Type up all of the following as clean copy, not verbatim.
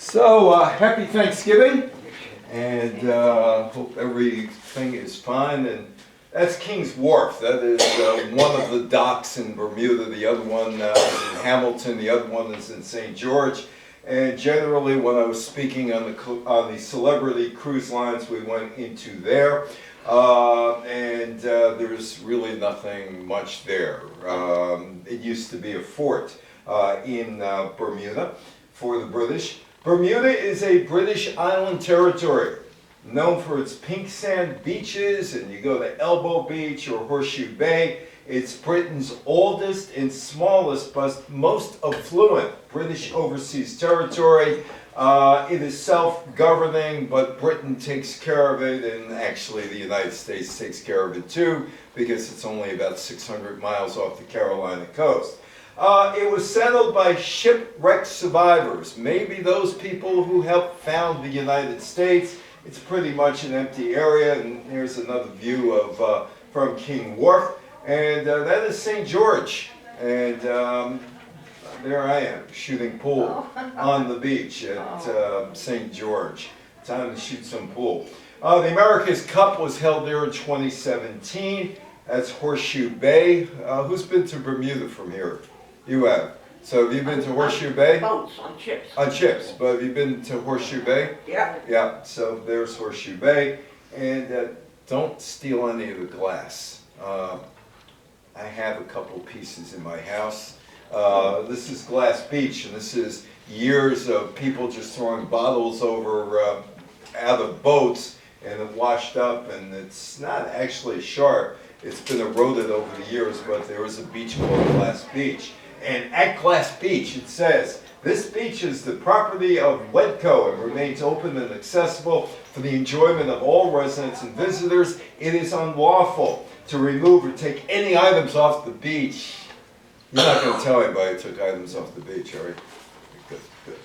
Happy Thanksgiving, and hope everything is fine. And that's King's Wharf. That is one of the docks in Bermuda. The other one is in Hamilton. The other one is in St. George. And generally, when I was speaking on the celebrity cruise lines, we went into there. There's really nothing much there. It used to be a fort in Bermuda for the British. Bermuda is a British island territory known for its pink sand beaches, and you go to Elbow Beach or Horseshoe Bay. It's Britain's oldest and smallest but most affluent British overseas territory. It is self-governing, but Britain takes care of it, and actually the United States takes care of it too, because it's only about 600 miles off the Carolina coast. It was settled by shipwreck survivors, maybe those people who helped found the United States. It's pretty much an empty area, and here's another view of from King Wharf, and that is St. George, and there I am shooting pool on the beach at St. George. Time to shoot some pool. The America's Cup was held there in 2017. That's Horseshoe Bay. Who's been to Bermuda from here? You have. So have you been to Horseshoe Bay? Boats, on ships. On ships, but have you been to Horseshoe Bay? Yeah. Yeah, so there's Horseshoe Bay. And don't steal any of the glass. I have a couple pieces in my house. This is Glass Beach, and this is years of people just throwing bottles over out of boats, and it washed up, and it's not actually sharp. It's been eroded over the years, but there is a beach called Glass Beach. And at Glass Beach, it says, this beach is the property of Wedco and remains open and accessible for the enjoyment of all residents and visitors. It is unlawful to remove or take any items off the beach. You're not going to tell anybody who took items off the beach, are you? Good, good.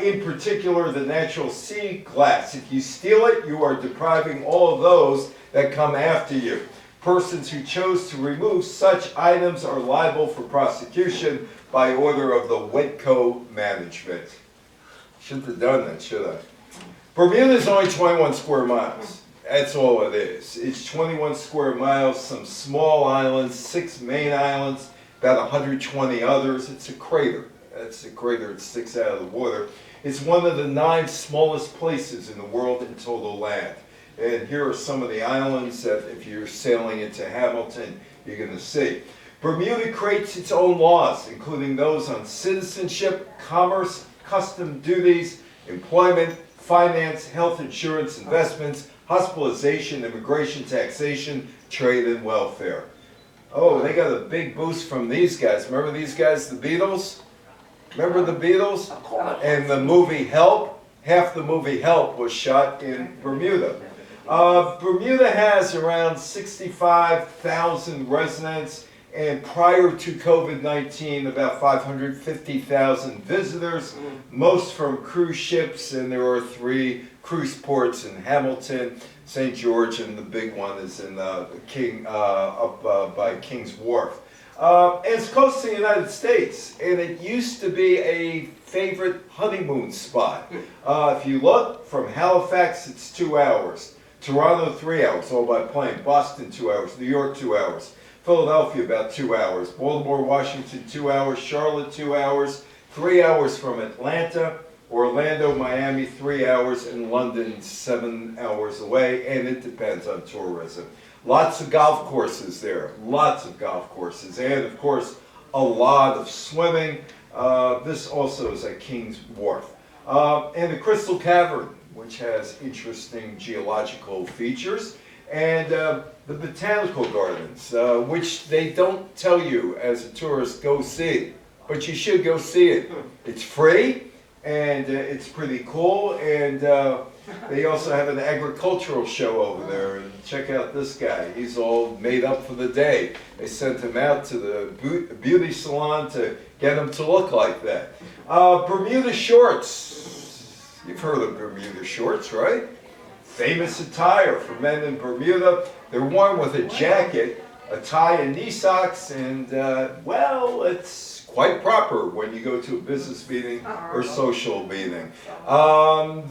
In particular, the natural sea glass. If you steal it, you are depriving all of those that come after you. Persons who chose to remove such items are liable for prosecution by order of the Wedco management. Shouldn't have done that, should I? Bermuda is only 21 square miles. That's all it is. It's 21 square miles, some small islands, 6 main islands, about 120 others. It's a crater. That's a crater that sticks out of the water. It's one of the 9 smallest places in the world in total land. And here are some of the islands that if you're sailing into Hamilton, you're going to see. Bermuda creates its own laws, including those on citizenship, commerce, custom duties, employment, finance, health insurance, investments, hospitalization, immigration, taxation, trade, and welfare. Oh, they got a big boost from these guys. Remember these guys, the Beatles? Remember the Beatles? Of course. And the movie Help? Half the movie Help was shot in Bermuda. Bermuda has around 65,000 residents, and prior to COVID-19, about 550,000 visitors, most from cruise ships, and there are 3 cruise ports in Hamilton, St. George, and the big one is in up by King's Wharf. And it's close to the United States, and it used to be a favorite honeymoon spot. If you look from Halifax, it's 2 hours. Toronto, 3 hours, all by plane. Boston, 2 hours. New York, 2 hours. Philadelphia, about 2 hours. Baltimore, Washington, 2 hours. Charlotte, 2 hours. 3 hours from Atlanta. Orlando, Miami, 3 hours. And London, 7 hours away. And it depends on tourism. Lots of golf courses there. Lots of golf courses. And, of course, a lot of swimming. This also is at King's Wharf. And the Crystal Cavern, which has interesting geological features, and the botanical gardens, which they don't tell you as a tourist, go see, but you should go see it. It's free, and it's pretty cool, and they also have an agricultural show over there, and check out this guy. He's all made up for the day. They sent him out to the beauty salon to get him to look like that. Bermuda shorts. You've heard of Bermuda shorts, right? Famous attire for men in Bermuda. They're worn with a jacket, a tie, and knee socks, and, well, it's quite proper when you go to a business meeting or social meeting.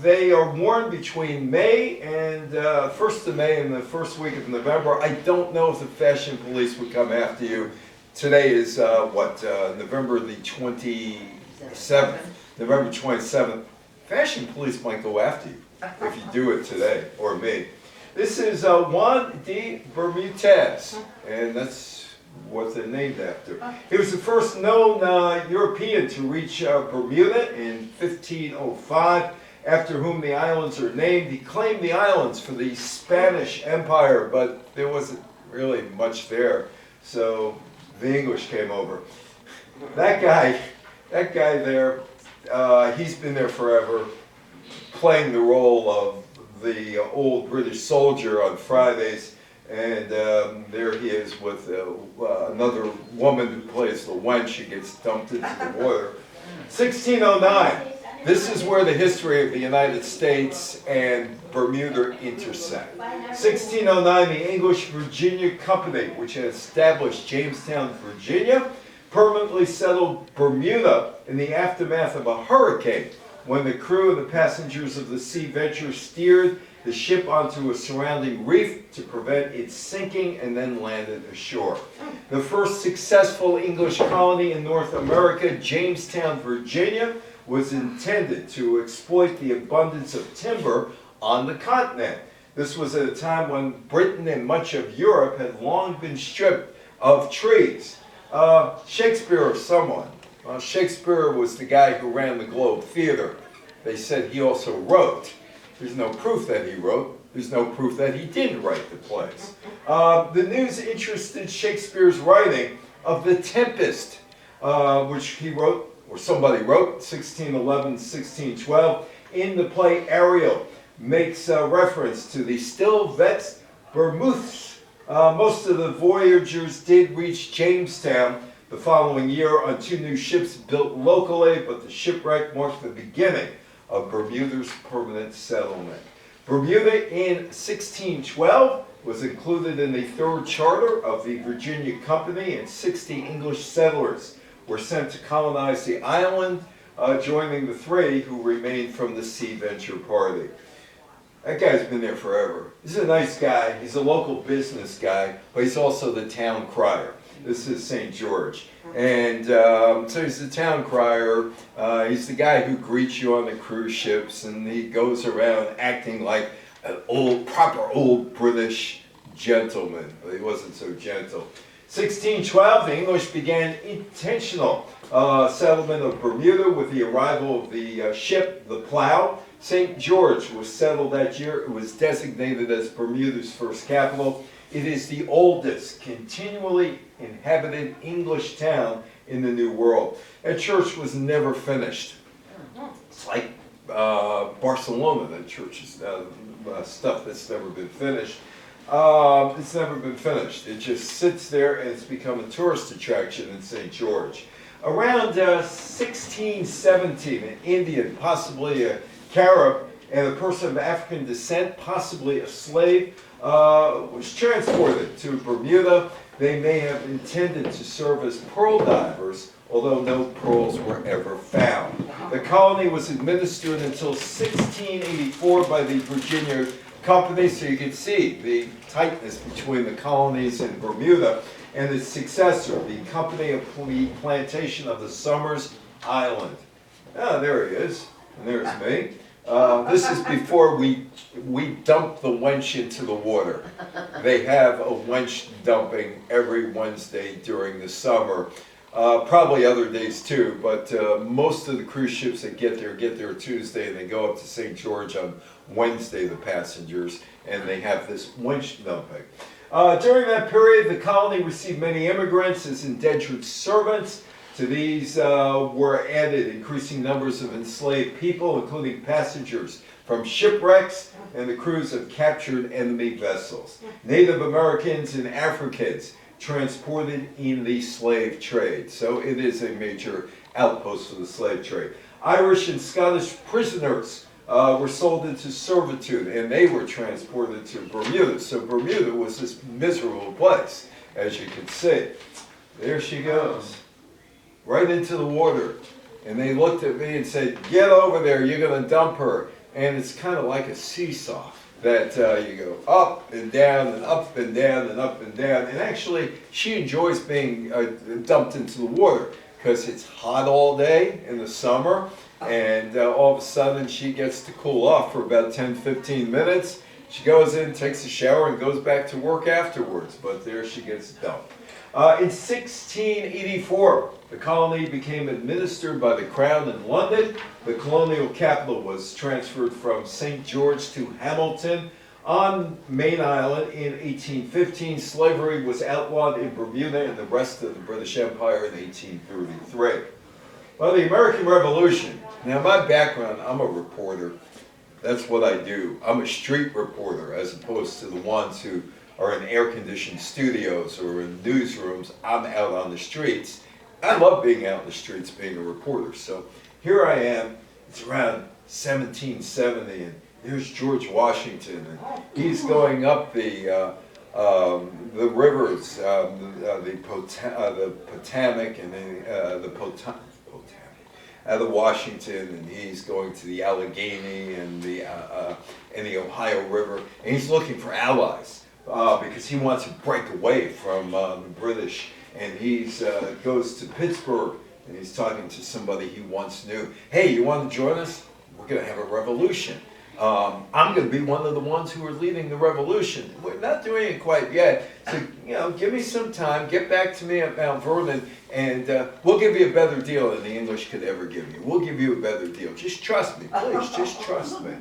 They are worn between May and 1st of May and the first week of November. I don't know if the fashion police would come after you. Today is November the 27th. November 27th. Fashion police might go after you if you do it today, or me. This is Juan de Bermudez, and that's what they're named after. He was the first known European to reach Bermuda in 1505, after whom the islands are named. He claimed the islands for the Spanish Empire, but there wasn't really much there, so the English came over. That guy there, he's been there forever, playing the role of the old British soldier on Fridays, and there he is with another woman who plays the wench. She gets dumped into the water. 1609. This is where the history of the United States and Bermuda intersect. 1609, the English Virginia Company, which had established Jamestown, Virginia, permanently settled Bermuda in the aftermath of a hurricane, when the crew and the passengers of the Sea Venture steered the ship onto a surrounding reef to prevent its sinking and then landed ashore. The first successful English colony in North America, Jamestown, Virginia, was intended to exploit the abundance of timber on the continent. This was at a time when Britain and much of Europe had long been stripped of trees. Shakespeare or someone. Well, Shakespeare was the guy who ran the Globe Theater. They said he also wrote. There's no proof that he wrote. There's no proof that he didn't write the plays. The news interested Shakespeare's writing of The Tempest, which he wrote, or somebody wrote, 1611, 1612. In the play, Ariel makes reference to the still vexed Bermuths. Most of the voyagers did reach Jamestown the following year on 2 new ships built locally, but the shipwreck marked the beginning of Bermuda's permanent settlement. Bermuda in 1612 was included in the 3rd charter of the Virginia Company, and 60 English settlers were sent to colonize the island, joining the 3 who remained from the Sea Venture party. That guy's been there forever. He's a nice guy. He's a local business guy, but he's also the town crier. This is St. George. And so he's the town crier. He's the guy who greets you on the cruise ships, and he goes around acting like an proper old British gentleman. But he wasn't so gentle. 1612, the English began intentional settlement of Bermuda with the arrival of the ship, the Plough. St. George was settled that year. It was designated as Bermuda's first capital. It is the oldest continually inhabited English town in the New World. That church was never finished. It's like Barcelona, that church is stuff that's never been finished. It's never been finished. It just sits there, and it's become a tourist attraction in St. George. Around 1617, an Indian, possibly a Carib, and a person of African descent, possibly a slave, was transported to Bermuda. They may have intended to serve as pearl divers, although no pearls were ever found. The colony was administered until 1684 by the Virginia Company, so you can see the tightness between the colonies in Bermuda and its successor, the Company of Plantation of the Somers Island. Ah, there he is, and there's me. This is before we dump the wench into the water. They have a wench dumping every Wednesday during the summer. Probably other days too, but most of the cruise ships that get there Tuesday, and they go up to St. George on Wednesday, the passengers, and they have this wench dumping. During that period, the colony received many immigrants as indentured servants. To these were added increasing numbers of enslaved people, including passengers from shipwrecks and the crews of captured enemy vessels. Native Americans and Africans transported in the slave trade. So it is a major outpost for the slave trade. Irish and Scottish prisoners were sold into servitude, and they were transported to Bermuda. So Bermuda was this miserable place, as you can see. There she goes. right into the water. And they looked at me and said, get over there, you're going to dump her. And it's kind of like a seesaw that you go up and down and up and down and up and down. And actually, she enjoys being dumped into the water because it's hot all day in the summer. And all of a sudden, she gets to cool off for about 10-15 minutes. She goes in, takes a shower, and goes back to work afterwards. But there she gets dumped. In 1684, the colony became administered by the Crown in London. The colonial capital was transferred from St. George to Hamilton. On Main Island in 1815, slavery was outlawed in Bermuda and the rest of the British Empire in 1833. Well, the American Revolution. Now, my background, I'm a reporter. That's what I do. I'm a street reporter as opposed to the ones who are in air-conditioned studios or in newsrooms. I'm out on the streets. I love being out in the streets, being a reporter. So here I am. It's around 1770, and there's George Washington, and he's going up the rivers, the Potomac and the Washington, and he's going to the Allegheny and the Ohio River, and he's looking for allies because he wants to break away from the British. And he goes to Pittsburgh, and he's talking to somebody he once knew. Hey, you want to join us? We're going to have a revolution. I'm going to be one of the ones who are leading the revolution. We're not doing it quite yet. So, give me some time. Get back to me at Mount Vernon, and we'll give you a better deal than the English could ever give you. We'll give you a better deal. Just trust me, please. Just trust me.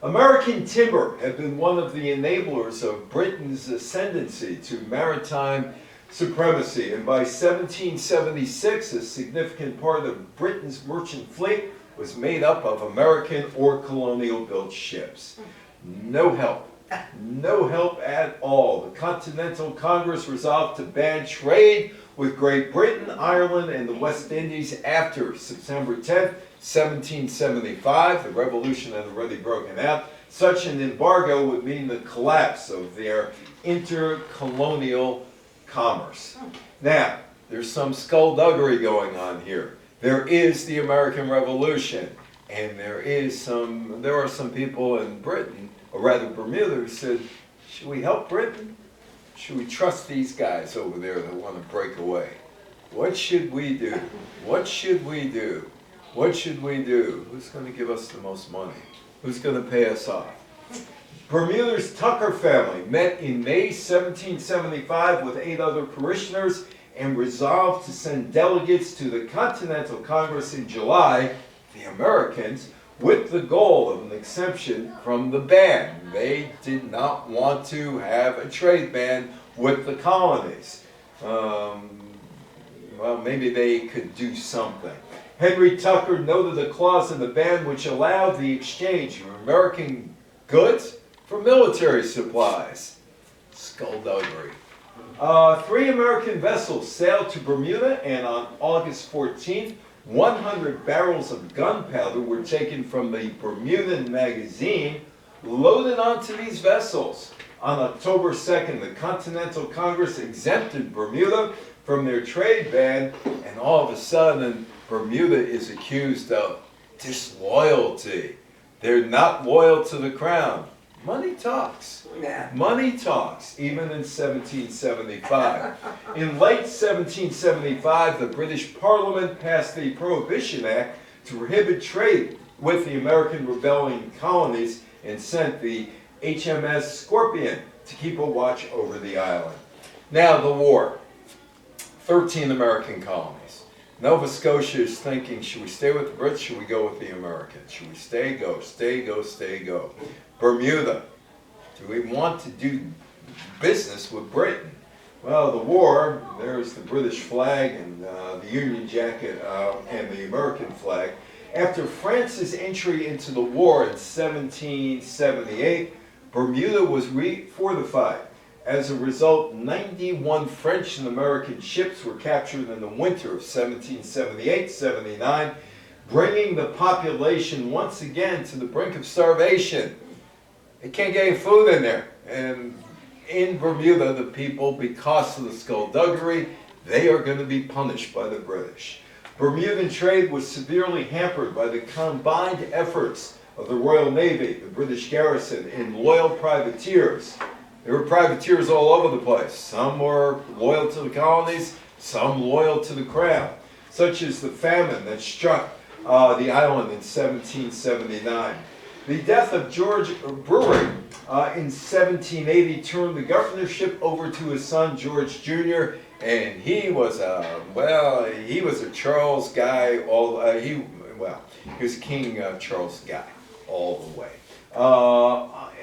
American timber had been one of the enablers of Britain's ascendancy to maritime supremacy, and by 1776, a significant part of Britain's merchant fleet was made up of American or colonial-built ships. No help at all. The Continental Congress resolved to ban trade with Great Britain, Ireland, and the West Indies after September 10th, 1775. The revolution had already broken out. Such an embargo would mean the collapse of their intercolonial commerce. Now, there's some skullduggery going on here. There is the American Revolution, and there are some people in Britain, or rather Bermuda, who said, should we help Britain? Should we trust these guys over there that want to break away? What should we do? What should we do? What should we do? Who's going to give us the most money? Who's going to pay us off? Bermuda's Tucker family met in May 1775 with 8 other parishioners and resolved to send delegates to the Continental Congress in July, the Americans, with the goal of an exemption from the ban. They did not want to have a trade ban with the colonies. Well, maybe they could do something. Henry Tucker noted a clause in the ban which allowed the exchange of American goods for military supplies. Skullduggery. 3 American vessels sailed to Bermuda, and on August 14th, 100 barrels of gunpowder were taken from the Bermudan magazine, loaded onto these vessels. On October 2nd, the Continental Congress exempted Bermuda from their trade ban, and all of a sudden, Bermuda is accused of disloyalty. They're not loyal to the Crown. Money talks. Yeah. Money talks, even in 1775. In late 1775, the British Parliament passed the Prohibition Act to prohibit trade with the American rebelling colonies and sent the HMS Scorpion to keep a watch over the island. Now the war. 13 American colonies. Nova Scotia is thinking, should we stay with the Brits, should we go with the Americans? Should we stay, go, stay, go, stay, go? Bermuda. Do we want to do business with Britain? Well, the war, there's the British flag and the Union Jacket and the American flag. After France's entry into the war in 1778, Bermuda was refortified. As a result, 91 French and American ships were captured in the winter of 1778-79, bringing the population once again to the brink of starvation. They can't get any food in there. And in Bermuda, the people, because of the skullduggery, they are going to be punished by the British. Bermudan trade was severely hampered by the combined efforts of the Royal Navy, the British garrison, and loyal privateers. There were privateers all over the place. Some were loyal to the colonies, some loyal to the crown, such as the famine that struck the island in 1779. The death of George Brewery in 1780 turned the governorship over to his son George Jr., and he was a Charles guy. He was King Charles guy all the way,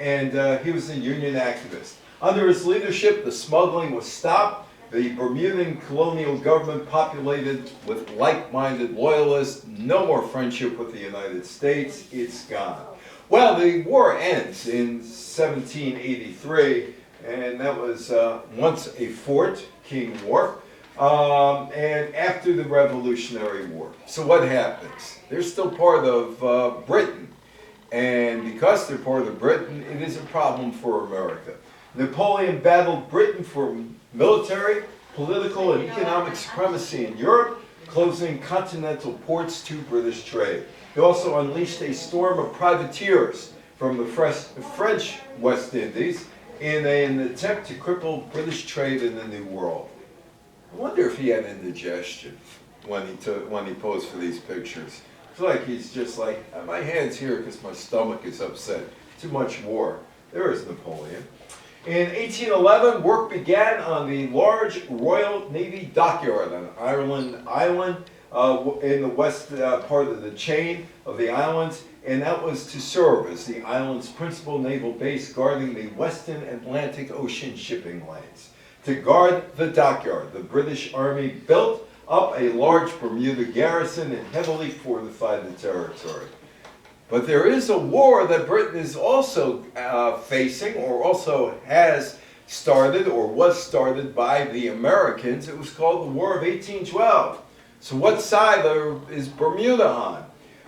and he was a Union activist. Under his leadership, the smuggling was stopped. The Bermudan colonial government populated with like-minded loyalists. No more friendship with the United States. It's gone. Well, the war ends in 1783, and that was once a fort, King Wharf, and after the Revolutionary War. So what happens? They're still part of Britain, and because they're part of Britain, it is a problem for America. Napoleon battled Britain for military, political, and economic supremacy in Europe, closing continental ports to British trade. He also unleashed a storm of privateers from the French West Indies in an attempt to cripple British trade in the New World. I wonder if he had indigestion when he posed for these pictures. It's like he's just like, my hand's here because my stomach is upset. Too much war. There is Napoleon. In 1811, work began on the large Royal Navy dockyard on Ireland Island in the west part of the chain of the islands, and that was to serve as the island's principal naval base guarding the western Atlantic Ocean shipping lanes. To guard the dockyard, the British Army built up a large Bermuda garrison and heavily fortified the territory. But there is a war that Britain is also facing, or also has started, or was started by the Americans. It was called the War of 1812. So what side is Bermuda on?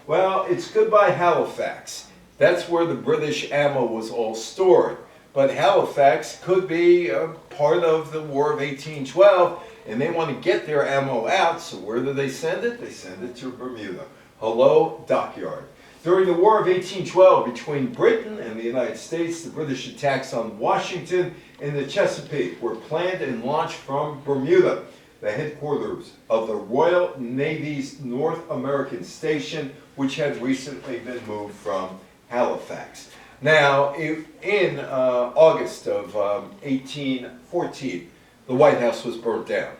Well, it's goodbye Halifax. That's where the British ammo was all stored. But Halifax could be part of the War of 1812, and they want to get their ammo out, so where do they send it? They send it to Bermuda. Hello, dockyard. During the War of 1812 between Britain and the United States, the British attacks on Washington and the Chesapeake were planned and launched from Bermuda, the headquarters of the Royal Navy's North American Station, which had recently been moved from Halifax. Now, in August of 1814, the White House was burnt down.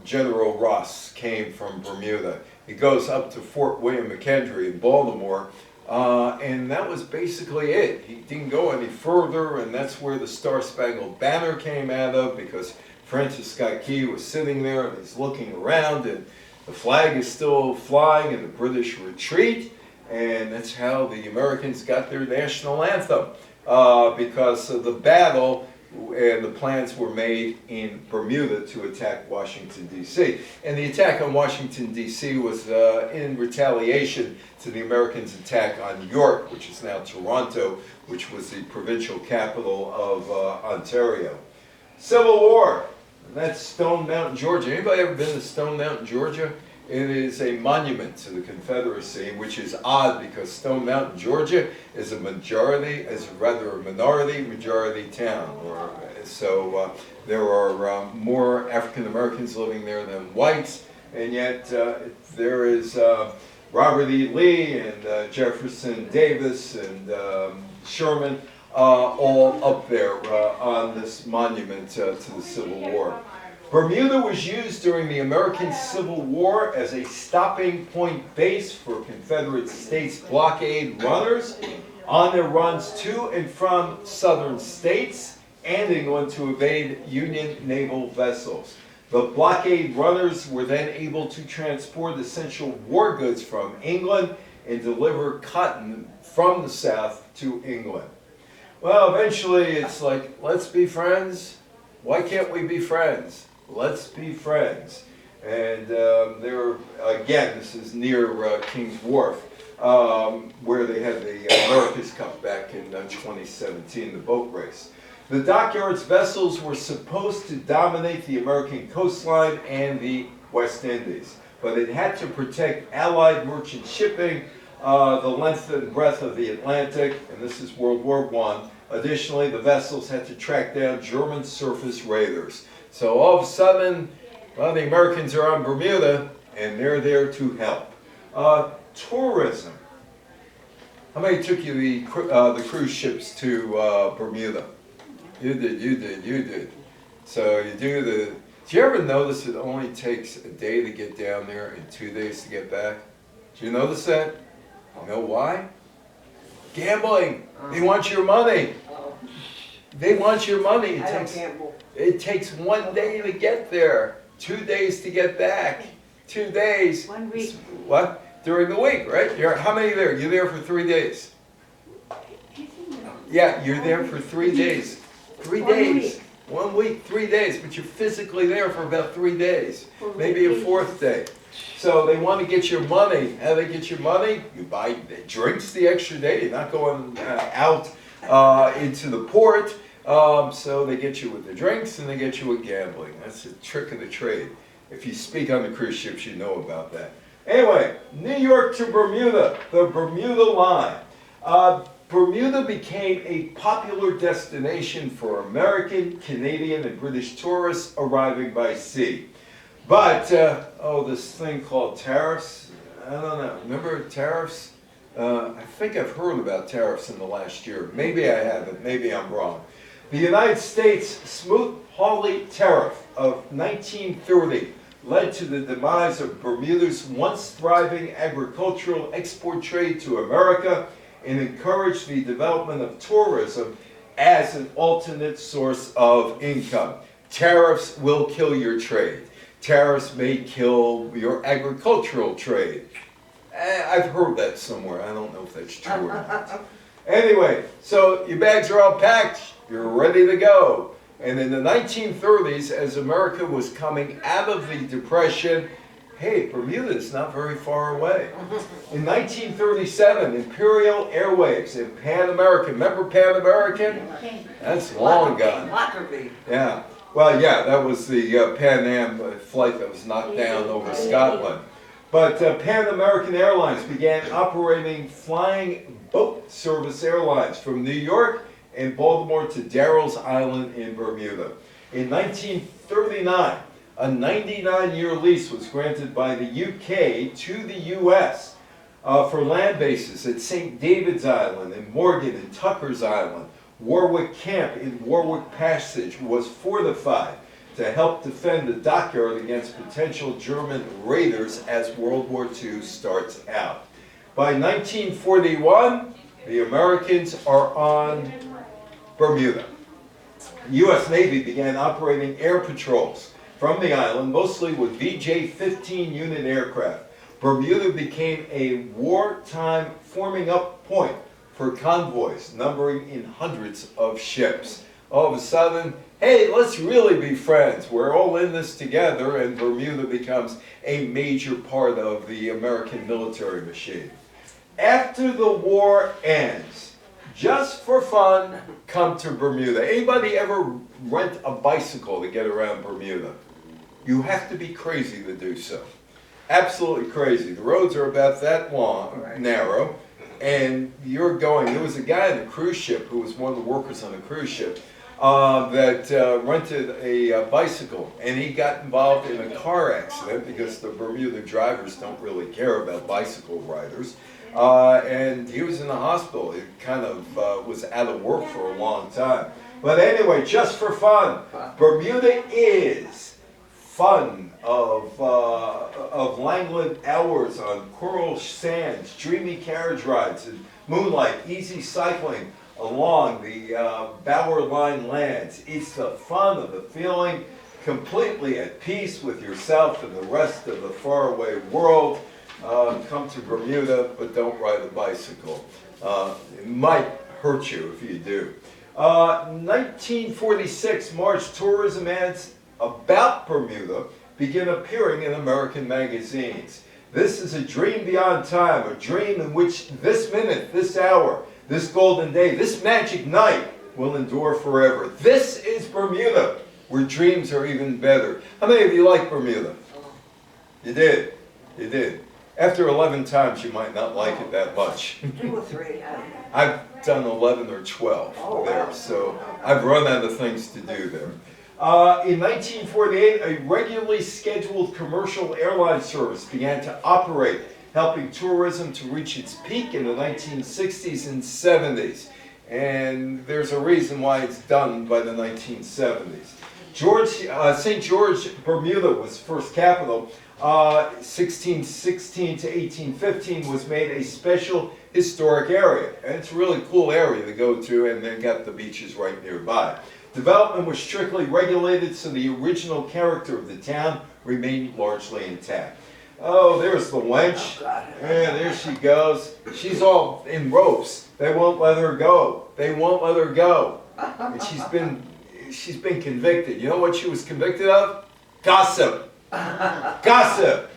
General Ross came from Bermuda. He goes up to Fort William McKendree in Baltimore, and that was basically it. He didn't go any further, and that's where the Star-Spangled Banner came out of, because Francis Scott Key was sitting there and he's looking around, and the flag is still flying, and the British retreat, and that's how the Americans got their national anthem, because of the battle. And the plans were made in Bermuda to attack Washington, D.C. And the attack on Washington, D.C. was in retaliation to the Americans' attack on York, which is now Toronto, which was the provincial capital of Ontario. Civil War. And that's Stone Mountain, Georgia. Anybody ever been to Stone Mountain, Georgia? It is a monument to the Confederacy, which is odd because Stone Mountain, Georgia is a minority majority town. So there are more African Americans living there than whites, and yet there is Robert E. Lee and Jefferson Davis and Sherman all up there on this monument to the Civil War. Bermuda was used during the American Civil War as a stopping point base for Confederate States blockade runners on their runs to and from southern states and England to evade Union naval vessels. The blockade runners were then able to transport essential war goods from England and deliver cotton from the South to England. Well, eventually it's like, let's be friends. Why can't we be friends? Let's be friends. And there, again, this is near King's Wharf, where they had the America's Cup back in 2017, the boat race. The dockyard's vessels were supposed to dominate the American coastline and the West Indies. but it had to protect Allied merchant shipping, the length and breadth of the Atlantic, and this is World War I. Additionally, the vessels had to track down German surface raiders. So all of a sudden, well, the Americans are on Bermuda, and they're there to help. Tourism. How many took you the cruise ships to Bermuda? You did. So you do the... Do you ever notice it only takes a day to get down there and 2 days to get back? Do you notice that? You know why? Gambling. They want your money. They want your money. It takes 1 day to get there, 2 days to get back. 2 days. 1 week. What? During the week, right? How many are there? You're there for 3 days. Yeah, you're there for 3 days. 3 days. 1 week, 3 days, but you're physically there for about 3 days, maybe a fourth day. So they want to get your money. How do they get your money? You buy drinks the extra day. You're not going out into the port. So they get you with the drinks and they get you with gambling. That's the trick of the trade. If you speak on the cruise ships, you know about that. Anyway, New York to Bermuda, the Bermuda line. Bermuda became a popular destination for American, Canadian, and British tourists arriving by sea. But, this thing called tariffs, I don't know. Remember tariffs? I think I've heard about tariffs in the last year. Maybe I haven't. Maybe I'm wrong. The United States Smoot-Hawley Tariff of 1930 led to the demise of Bermuda's once thriving agricultural export trade to America and encouraged the development of tourism as an alternate source of income. Tariffs will kill your trade. Tariffs may kill your agricultural trade. I've heard that somewhere. I don't know if that's true or not. Anyway, so your bags are all packed. You're ready to go. And in the 1930s, as America was coming out of the Depression, hey, Bermuda is not very far away. In 1937, Imperial Airways and Pan American, remember Pan American? That's long gone. Yeah. Well, yeah, that was the Pan Am flight that was knocked down over Scotland. But Pan American Airlines began operating flying boat service airlines from New York and Baltimore to Darrell's Island in Bermuda. In 1939, a 99-year lease was granted by the UK to the US for land bases at St. David's Island and Morgan and Tucker's Island. Warwick Camp in Warwick Passage was fortified to help defend the dockyard against potential German raiders as World War II starts out. By 1941, the Americans are on Bermuda. The U.S. Navy began operating air patrols from the island, mostly with VJ-15 unit aircraft. Bermuda became a wartime forming up point for convoys, numbering in hundreds of ships. All of a sudden, hey, let's really be friends. We're all in this together, and Bermuda becomes a major part of the American military machine. After the war ends, just for fun, come to Bermuda. Anybody ever rent a bicycle to get around Bermuda? You have to be crazy to do so. Absolutely crazy. The roads are about that long, narrow, and you're going. There was a guy on a cruise ship who was one of the workers on a cruise ship that rented a bicycle, and he got involved in a car accident because the Bermuda drivers don't really care about bicycle riders. And he was in the hospital. He kind of was out of work for a long time. But anyway, just for fun, Bermuda is fun of languid hours on coral sands, dreamy carriage rides, and moonlight, easy cycling along the Bower Line lands. It's the fun of the feeling completely at peace with yourself and the rest of the faraway world. Come to Bermuda, but don't ride a bicycle. It might hurt you if you do. 1946, March tourism ads about Bermuda begin appearing in American magazines. This is a dream beyond time, a dream in which this minute, this hour, this golden day, this magic night will endure forever. This is Bermuda, where dreams are even better. How many of you like Bermuda? You did? You did. After 11 times, you might not like it that much. 2 or 3. I've done 11 or 12 there, so I've run out of things to do there. In 1948, a regularly scheduled commercial airline service began to operate, helping tourism to reach its peak in the 1960s and 70s. And there's a reason why it's done by the 1970s. St. George, Bermuda was first capital. 1616 to 1815 was made a special historic area. And it's a really cool area to go to, and they've got the beaches right nearby. Development was strictly regulated, so the original character of the town remained largely intact. Oh, there's the wench. Yeah, there she goes. She's all in ropes. They won't let her go. They won't let her go. And she's been convicted. You know what she was convicted of? Gossip. Gossip.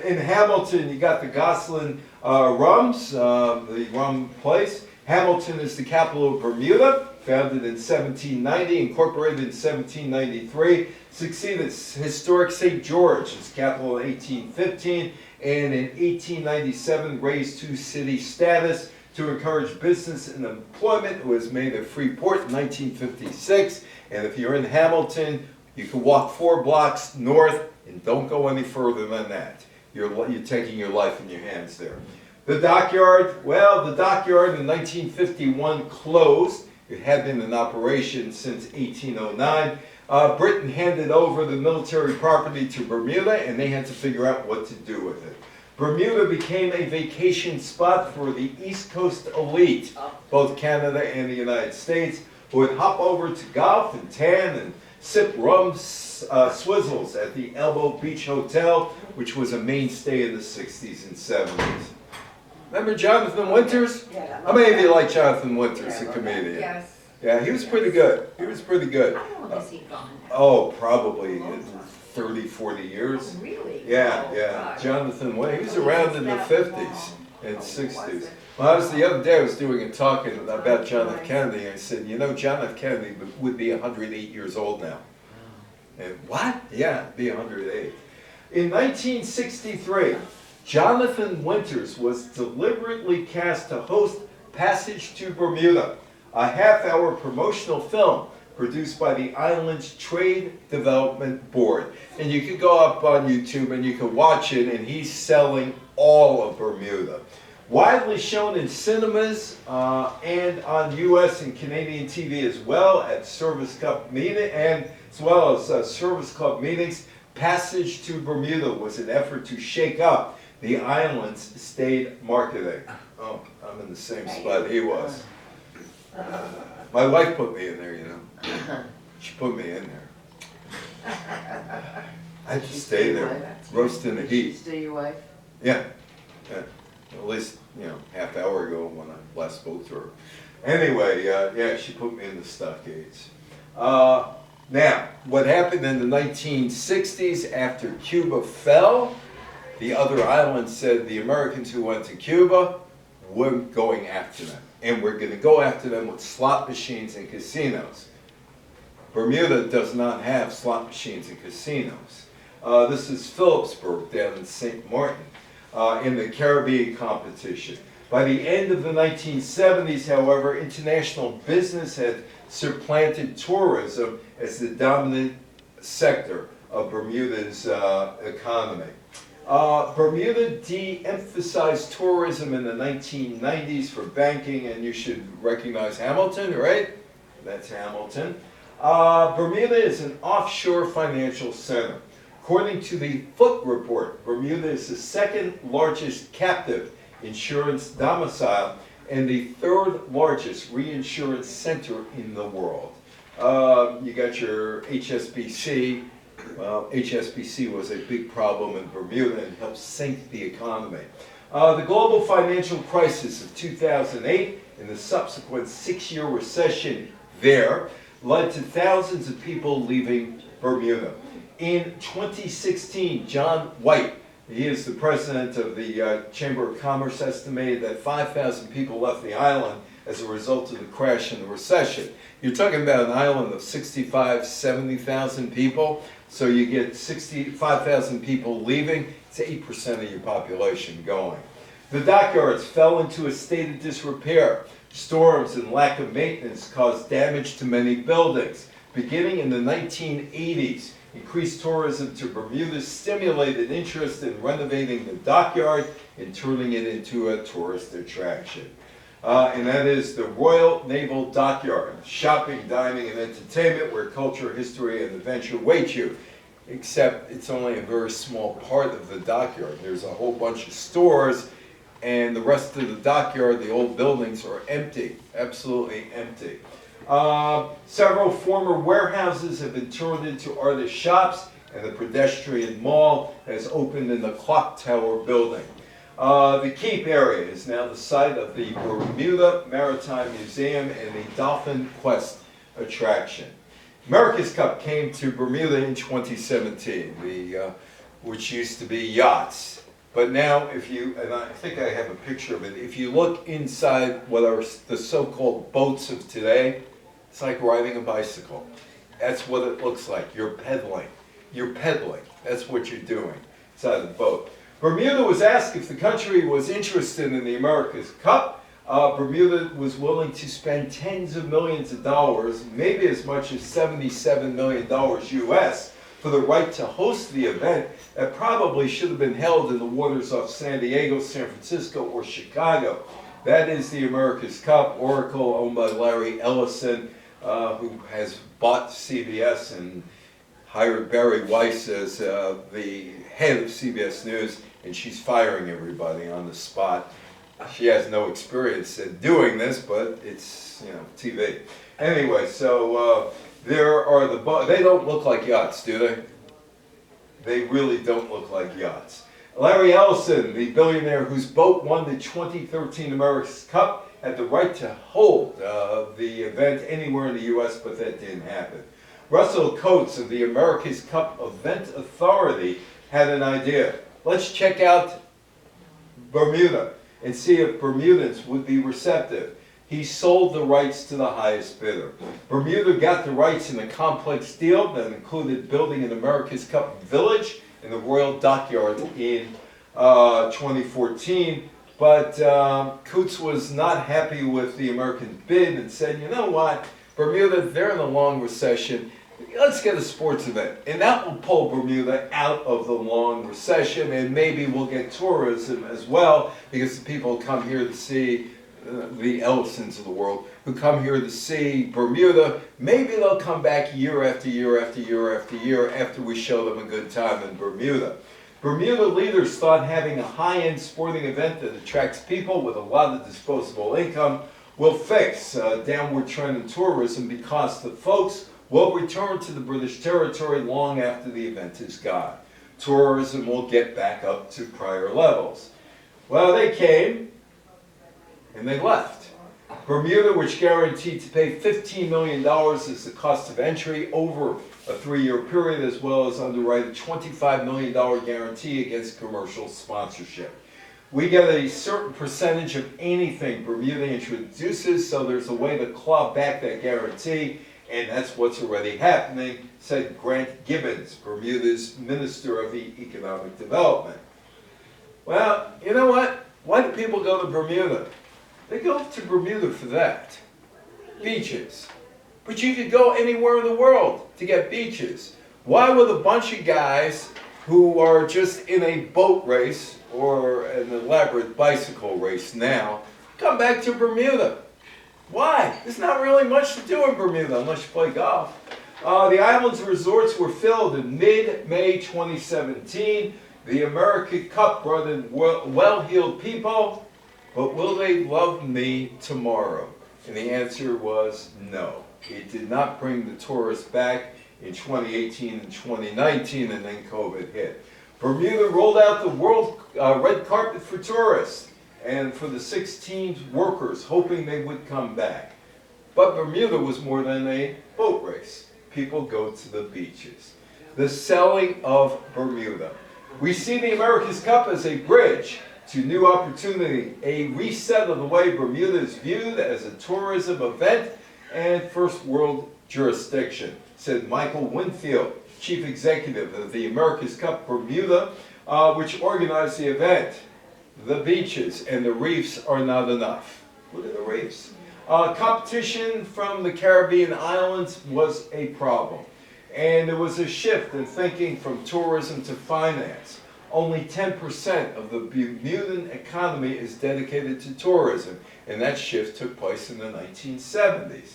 In Hamilton, you got the Gosselin Rums, the rum place. Hamilton is the capital of Bermuda, founded in 1790, incorporated in 1793. Succeeded historic St. George, its capital in 1815, and in 1897 raised to city status to encourage business and employment. It was made a free port in 1956, and if you're in Hamilton, you can walk 4 blocks north and don't go any further than that. You're taking your life in your hands there. The dockyard, well, the dockyard in 1951 closed. It had been in operation since 1809. Britain handed over the military property to Bermuda, and they had to figure out what to do with it. Bermuda became a vacation spot for the East Coast elite, both Canada and the United States, who would hop over to golf and tan and sip rum swizzles at the Elbow Beach Hotel, which was a mainstay in the 60s and 70s. Remember Jonathan Winters? Yeah. How many of you like Jonathan Winters, the comedian? Yes. Yeah, he was pretty good. He was pretty good. How long has he gone now? Oh, probably 30, 40 years. Oh, really? Yeah, Oh, yeah. God. Jonathan Winters, he was Oh, around it's in the that 50s long. and Oh, 60s. was it? Well, the other day I was doing a talk about John F. Kennedy. I said, you know, John F. Kennedy would be 108 years old now. And what? Yeah, be 108. In 1963, Jonathan Winters was deliberately cast to host Passage to Bermuda, a half-hour promotional film produced by the island's Trade Development Board. And you could go up on YouTube and you could watch it, and he's selling all of Bermuda. Widely shown in cinemas and on U.S. and Canadian TV as well at service club meeting, and as well as service club meetings, Passage to Bermuda was an effort to shake up the island's state marketing. Oh, I'm in the same spot he was. My wife put me in there, you know. She put me in there. I had to stay there, roast in the heat. Stay your wife? Yeah, yeah. At least, you know, half hour ago when I last spoke to her. Anyway, yeah, she put me in the stockades. Now, what happened in the 1960s after Cuba fell, the other islands said the Americans who went to Cuba were going after them. And we're going to go after them with slot machines and casinos. Bermuda does not have slot machines and casinos. This is Phillipsburg down in St. Martin in the Caribbean competition. By the end of the 1970s, however, international business had supplanted tourism as the dominant sector of Bermuda's economy. Bermuda de-emphasized tourism in the 1990s for banking, and you should recognize Hamilton, right? That's Hamilton. Bermuda is an offshore financial center. According to the Foote report, Bermuda is the second largest captive insurance domicile and the third largest reinsurance center in the world. You got your HSBC. Well, HSBC was a big problem in Bermuda and helped sink the economy. The global financial crisis of 2008 and the subsequent 6-year recession there led to thousands of people leaving Bermuda. In 2016, John White, he is the president of the Chamber of Commerce, estimated that 5,000 people left the island as a result of the crash and the recession. You're talking about an island of 65, 70,000 people, so you get 65,000 people leaving, It's 8% of your population going. The dockyards fell into a state of disrepair. Storms and lack of maintenance caused damage to many buildings. Beginning in the 1980s, increased tourism to Bermuda stimulated interest in renovating the dockyard and turning it into a tourist attraction. And that is the Royal Naval Dockyard. Shopping, dining, and entertainment where culture, history, and adventure wait you. Except it's only a very small part of the dockyard. There's a whole bunch of stores, and the rest of the dockyard, the old buildings, are empty, absolutely empty. Several former warehouses have been turned into artist shops, and the pedestrian mall has opened in the Clock Tower building. The Keep area is now the site of the Bermuda Maritime Museum and the Dolphin Quest attraction. America's Cup came to Bermuda in 2017, which used to be yachts. But now, and I think I have a picture of it, if you look inside what are the so-called boats of today, it's like riding a bicycle. That's what it looks like. You're pedaling. You're pedaling. That's what you're doing inside the boat. Bermuda was asked if the country was interested in the America's Cup. Bermuda was willing to spend tens of millions of dollars, maybe as much as $77 million US, for the right to host the event that probably should have been held in the waters off San Diego, San Francisco, or Chicago. That is the America's Cup, Oracle, owned by Larry Ellison, who has bought CBS and hired Barry Weiss as the head of CBS News, and she's firing everybody on the spot. She has no experience at doing this, but it's, TV. Anyway, so there are they don't look like yachts, do they? They really don't look like yachts. Larry Ellison, the billionaire whose boat won the 2013 America's Cup, had the right to hold the event anywhere in the U.S., but that didn't happen. Russell Coates of the America's Cup Event Authority had an idea. Let's check out Bermuda and see if Bermudans would be receptive. He sold the rights to the highest bidder. Bermuda got the rights in a complex deal that included building an America's Cup village in the Royal Dockyard in 2014. But Coates was not happy with the American bid and said, you know what, Bermuda, they're in a long recession. Let's get a sports event. And that will pull Bermuda out of the long recession, and maybe we'll get tourism as well, because the people come here to see the Ellisons of the world, who come here to see Bermuda. Maybe they'll come back year after year after year after year after we show them a good time in Bermuda. Bermuda leaders thought having a high-end sporting event that attracts people with a lot of disposable income will fix a downward trend in tourism, because the folks will return to the British territory long after the event is gone. Tourism will get back up to prior levels. Well, they came and they left. Bermuda, which guaranteed to pay $15 million as the cost of entry over a 3-year period, as well as underwrite a $25 million guarantee against commercial sponsorship. We get a certain percentage of anything Bermuda introduces, so there's a way to claw back that guarantee, and that's what's already happening, said Grant Gibbons, Bermuda's Minister of Economic Development. Well, you know what? Why do people go to Bermuda? They go to Bermuda for that. Beaches. But you could go anywhere in the world to get beaches. Why would a bunch of guys who are just in a boat race or an elaborate bicycle race now come back to Bermuda? Why? There's not really much to do in Bermuda unless you play golf. The island's resorts were filled in mid-May 2017. The America Cup brought in well-heeled people, but will they love me tomorrow? And the answer was no. It did not bring the tourists back in 2018 and 2019, and then COVID hit. Bermuda rolled out the world red carpet for tourists and for the 16 workers, hoping they would come back. But Bermuda was more than a boat race. People go to the beaches. The selling of Bermuda. We see the America's Cup as a bridge to new opportunity, a reset of the way Bermuda is viewed as a tourism event and first world jurisdiction, said Michael Winfield, Chief Executive of the America's Cup Bermuda. which organized the event. The beaches and the reefs are not enough. Look at the reefs. Competition from the Caribbean islands was a problem. And there was a shift in thinking from tourism to finance. Only 10% of the Bermudan economy is dedicated to tourism, and that shift took place in the 1970s.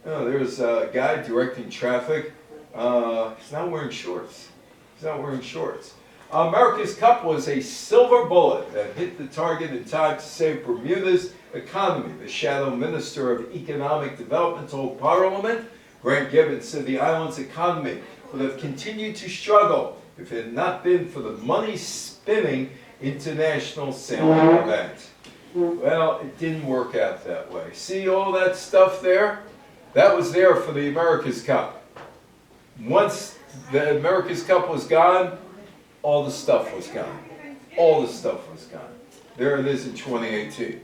There's a guy directing traffic. He's not wearing shorts. He's not wearing shorts. America's Cup was a silver bullet that hit the target in time to save Bermuda's economy. The Shadow Minister of Economic Development told Parliament, Grant Gibbons, said the island's economy would have continued to struggle if it had not been for the money-spinning international sailing event. Well, it didn't work out that way. See all that stuff there? That was there for the America's Cup. Once the America's Cup was gone, all the stuff was gone. All the stuff was gone. There it is in 2018.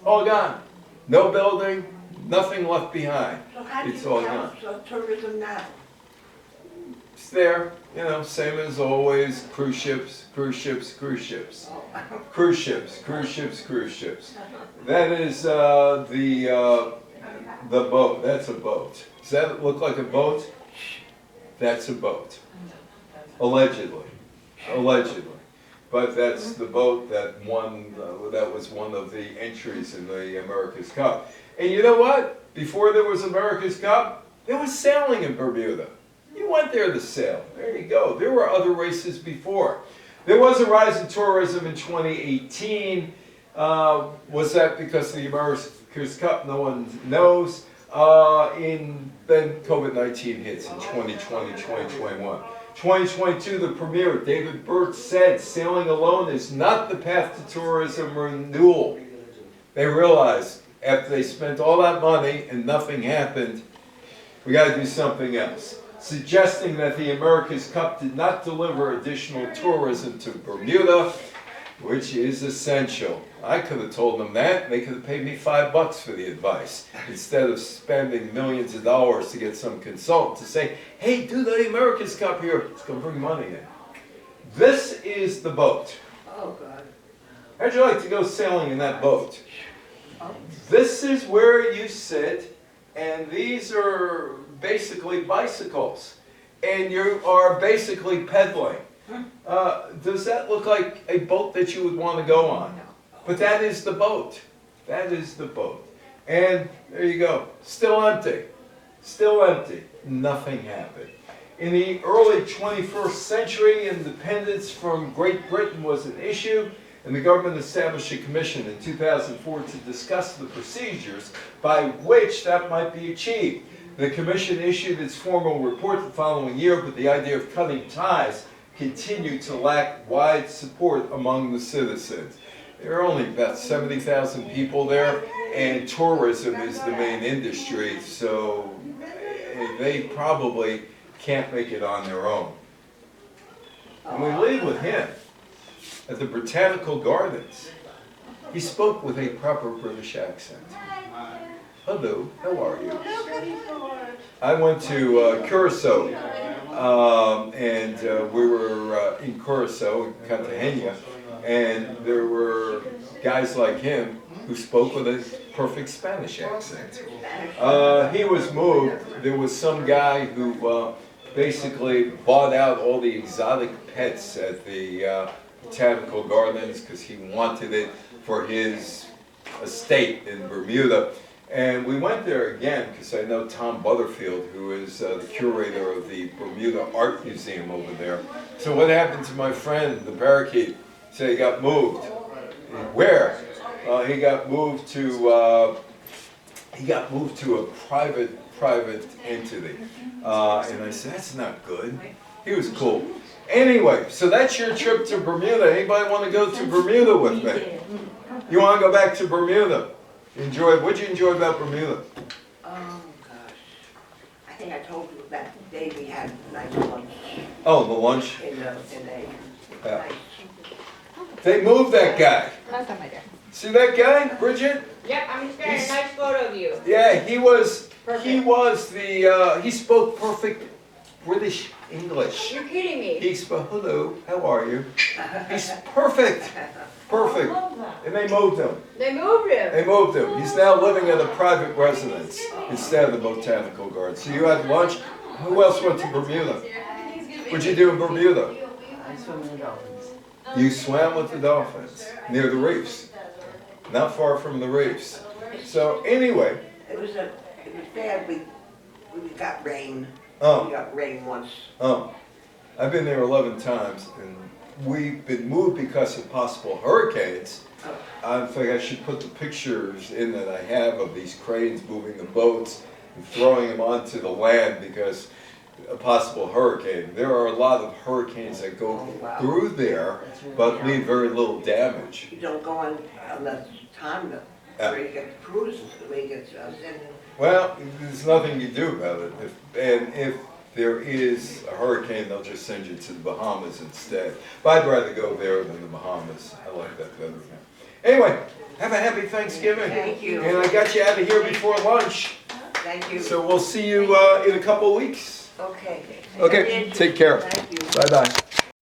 All gone. No building, nothing left behind. So how do It's you all count gone. tourism now? It's there, same as always, cruise ships, cruise ships, cruise ships. Cruise ships, cruise ships, cruise ships. That is the boat, that's a boat. Does that look like a boat? That's a boat. Allegedly. Allegedly. But that's the boat that won, that was one of the entries in the America's Cup. And you know what? Before there was America's Cup, there was sailing in Bermuda. You went there to sail. There you go. There were other races before. There was a rise in tourism in 2018. Was that because of the America's Cup? No one knows. Then COVID-19 hits in 2020, 2021. 2022, the premier, David Burt, said sailing alone is not the path to tourism renewal. They realized after they spent all that money and nothing happened, we got to do something else. Suggesting that the America's Cup did not deliver additional tourism to Bermuda, which is essential. I could have told them that, and they could have paid me $5 for the advice, instead of spending millions of dollars to get some consultant to say, hey, do the America's Cup here. It's going to bring money in. This is the boat. Oh, God. How'd you like to go sailing in that boat? Oh. This is where you sit, and these are basically bicycles, and you are basically pedaling. Does that look like a boat that you would want to go on? No. But that is the boat. That is the boat. And there you go. Still empty. Still empty. Nothing happened. In the early 21st century, independence from Great Britain was an issue, and the government established a commission in 2004 to discuss the procedures by which that might be achieved. The commission issued its formal report the following year, but the idea of cutting ties continued to lack wide support among the citizens. There are only about 70,000 people there, and tourism is the main industry, so they probably can't make it on their own. And we leave with him at the Botanical Gardens. He spoke with a proper British accent. Hello, how are you? I went to Curacao, and we were in Curacao, Cartagena, and there were guys like him who spoke with a perfect Spanish accent. He was moved. There was some guy who basically bought out all the exotic pets at the Botanical Gardens because he wanted it for his estate in Bermuda. And we went there again because I know Tom Butterfield, who is the curator of the Bermuda Art Museum over there. So what happened to my friend, the parakeet? So he got moved. Where? He got moved to a private entity. And I said, that's not good. He was cool. Anyway, so that's your trip to Bermuda. Anybody want to go to Bermuda with me? You want to go back to Bermuda? What'd you enjoy about Bermuda? Oh, gosh. I think I told you that day we had a nice lunch Oh, the lunch. in a Yeah. nice. They moved that guy. Last time I did. See that guy, Bridget? Yep, I'm just getting a nice photo of you. Yeah, he spoke British English. You're kidding me. He spoke, hello, how are you? He's perfect, perfect. And they moved him. They moved him. They moved him. He's now living in a private residence instead of the botanical garden. So you had lunch. Who else went to Bermuda? What'd you do in Bermuda? I swim with the dolphins. You swam with the dolphins near the reefs, not far from the reefs. So anyway, It was bad, we got rain. oh. We got rain once. I've been there 11 times, and we've been moved because of possible hurricanes. I think I should put the pictures in that I have of these cranes moving the boats and throwing them onto the land because a possible hurricane. There are a lot of hurricanes that go through there, but leave very little damage. You don't go on unless it's time to, where you get the cruise, where you get in. Well, there's nothing you do about it. If there is a hurricane, they'll just send you to the Bahamas instead. But I'd rather go there than the Bahamas. I like that better. Anyway, have a happy Thanksgiving. Thank you. And I got you out of here before lunch. Thank you. So we'll see you in a couple of weeks. Okay. Okay, take care. Thank you. Bye-bye.